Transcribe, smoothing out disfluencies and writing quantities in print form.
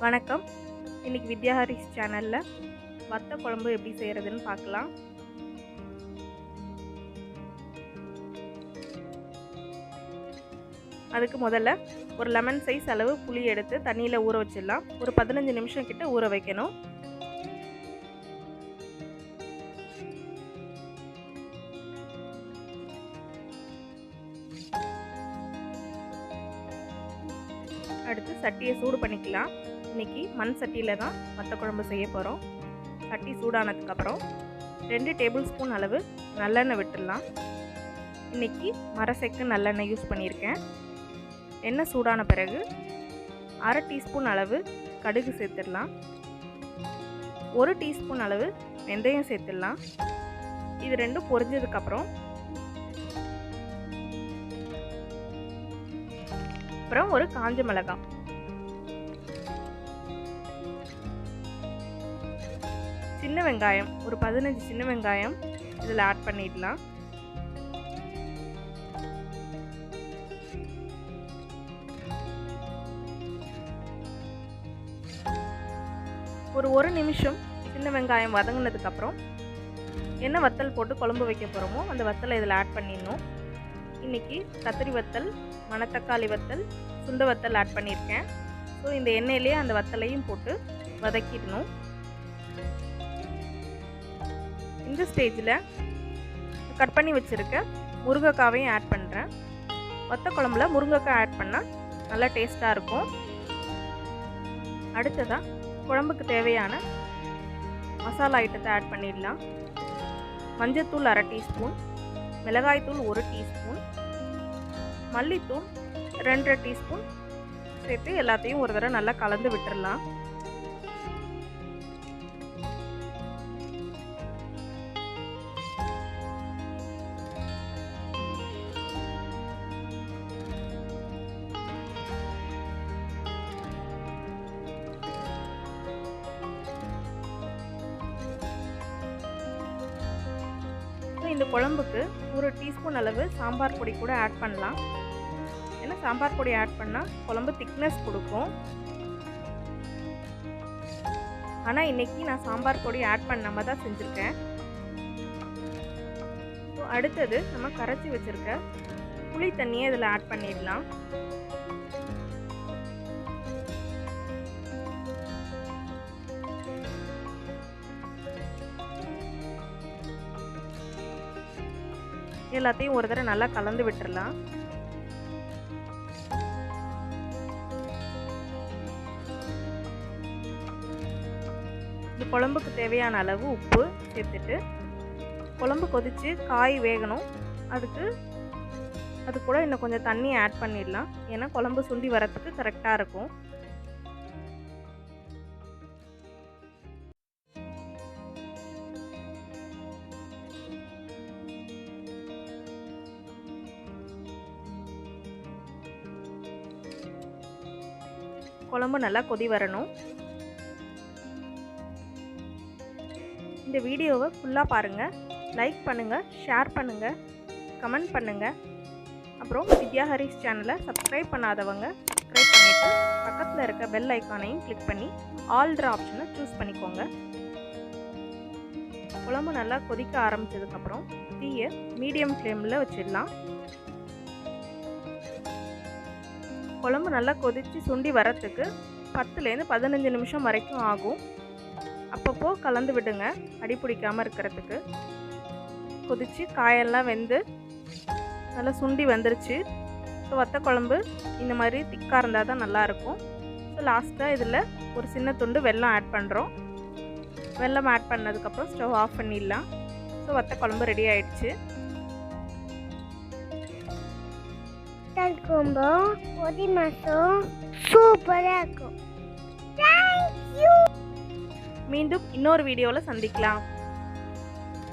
வணக்கம். இன்னைக்கு வித்யாஹாரி சேனல்ல வத்த குழம்பு எப்படி செய்யறதுன்னு பார்க்கலாம். அதுக்கு முதல்ல ஒரு லெமன் சைஸ் அளவு புளி எடுத்து தண்ணியில் ஊற வச்சிடலாம். ஒரு 15 நிமிஷம் கிட்ட ஊற வைக்கணும். அடுத்து சட்டியை சூடு பண்ணிக்கலாம். இன்னைக்கு மண் சட்டியில் தான் வத்த குழம்பு செய்ய போகிறோம். சட்டி சூடானதுக்கப்புறம் 2 டேபிள் ஸ்பூன் அளவு நல்லெண்ணெய் விட்டுடலாம். இன்னைக்கு மரசெக்கு நல்லெண்ணெய் யூஸ் பண்ணியிருக்கேன். எண்ணெய் சூடான பிறகு 1/2 டீஸ்பூன் அளவு கடுகு சேர்த்துடலாம். 1 டீஸ்பூன் அளவு வெந்தயம் சேர்த்துடலாம். இது ரெண்டும் பொரிஞ்சதுக்கப்புறம் அப்புறம் ஒரு காஞ்ச மிளகாய், சின்ன வெங்காயம், ஒரு 15 சின்ன வெங்காயம் இதில் ஆட் பண்ணிடலாம். ஒரு நிமிஷம் சின்ன வெங்காயம் வதங்கினதுக்கப்புறம் என்ன வத்தல் போட்டு குழம்பு வைக்க போகிறோமோ அந்த வத்தலை இதில் ஆட் பண்ணிடணும். இன்றைக்கி கத்திரி வத்தல், மணத்தக்காளி வத்தல், சுண்ட வத்தல் ஆட் பண்ணியிருக்கேன். ஸோ இந்த எண்ணெயிலே அந்த வத்தலையும் போட்டு வதக்கிடணும். இந்த ஸ்டேஜில் கட் பண்ணி வச்சுருக்க முருங்கைக்காவையும் ஆட் பண்ணுறேன். வத்த குழம்புல முருங்கைக்காய் ஆட் பண்ணால் நல்லா டேஸ்ட்டாக இருக்கும். அடுத்ததாக குழம்புக்கு தேவையான மசாலா ஐட்டத்தை ஆட் பண்ணிடலாம். மஞ்சத்தூள் 1/2 டீஸ்பூன், மிளகாய்த்தூள் 1 டீஸ்பூன், மல்லித்தூள் 2 டீஸ்பூன் சேர்த்து எல்லாத்தையும் ஒரு தடவை நல்லா கலந்து விட்டுடலாம். இந்த குழம்புக்கு 1 டீஸ்பூன் அளவு சாம்பார் பொடி கூட ஆட் பண்ணலாம். ஏன்னா சாம்பார் பொடி ஆட் பண்ணால் குழம்பு திக்னஸ் கொடுக்கும். ஆனால் இன்றைக்கி நான் சாம்பார் பொடி ஆட் பண்ணாமல் தான் செஞ்சுருக்கேன். ஸோ அடுத்தது நம்ம கரைச்சி வச்சுருக்க புளி தண்ணியை இதில் ஆட் பண்ணிடலாம். எல்லாத்தையும் ஒரு தடவை நல்லா கலந்து விட்டுறலாம். இந்த குழம்புக்கு தேவையான அளவு உப்பு சேர்த்துட்டு குழம்பு கொதித்து காய் வேகணும். அது கூட இன்னும் கொஞ்சம் தண்ணி ஆட் பண்ணிடலாம். ஏன்னா குழம்பு சுண்டி வரத்துக்கு கரெக்டாக இருக்கும். குழம்பு நல்லா கொதி வரணும். இந்த வீடியோவை ஃபுல்லாக பாருங்கள், லைக் பண்ணுங்கள், ஷேர் பண்ணுங்கள், கமெண்ட் பண்ணுங்கள். அப்புறம் வித்யாஹாரி சேனலை சப்ஸ்கிரைப் பண்ணாதவங்க சப்ஸ்கிரைப் பண்ணிவிட்டு பக்கத்தில் இருக்க பெல் ஐக்கானையும் கிளிக் பண்ணி ஆல்ட்ரு ஆப்ஷனை சூஸ் பண்ணிக்கோங்க. குழம்பு நல்லா கொதிக்க ஆரம்பித்ததுக்கப்புறம் தீயை மீடியம் ஃப்ளேமில் வச்சிடலாம். குழம்பு நல்லா கொதித்து சுண்டி வரத்துக்கு 10லேருந்து 15 நிமிஷம் வரைக்கும் ஆகும். அப்பப்போ கலந்து விடுங்க, அடி பிடிக்காமல் இருக்கிறதுக்கு. கொதித்து காயெல்லாம் வெந்து நல்லா சுண்டி வந்துருச்சு. ஸோ வத்த குழம்பு இந்த மாதிரி திக்காக இருந்தால் தான் நல்லாயிருக்கும். ஸோ லாஸ்ட்டாக இதில் ஒரு சின்ன துண்டு வெல்லம் ஆட் பண்ணுறோம். வெல்லம் ஆட் பண்ணதுக்கப்புறம் ஸ்டவ் ஆஃப் பண்ணிடலாம். ஸோ வத்த குழம்பு ரெடி ஆயிடுச்சு. podimas சூப்பரா இருக்கும். மீண்டும் இன்னொரு வீடியோவில் சந்திக்கலாம்.